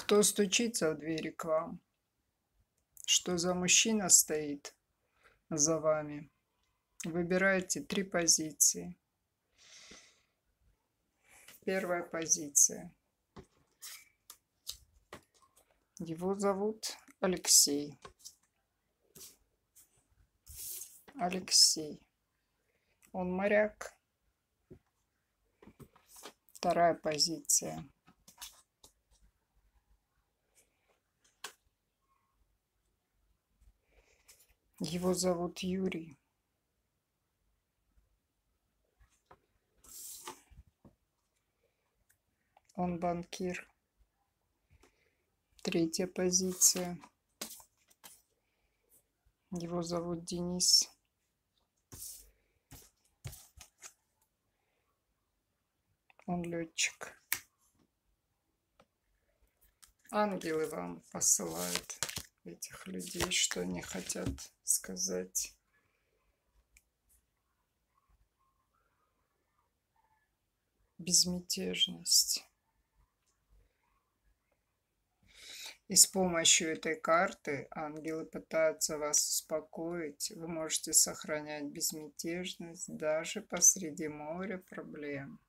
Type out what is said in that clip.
Кто стучится в двери к вам? Что за мужчина стоит за вами? Выбирайте 3 позиции. Первая позиция. Его зовут Алексей. Алексей. Он моряк. Вторая позиция. Его зовут Юрий. Он банкир. Третья позиция. Его зовут Денис. Он летчик. Ангелы вам посылают этих людей, что они хотят сказать. Безмятежность. И с помощью этой карты ангелы пытаются вас успокоить. Вы можете сохранять безмятежность даже посреди моря проблем.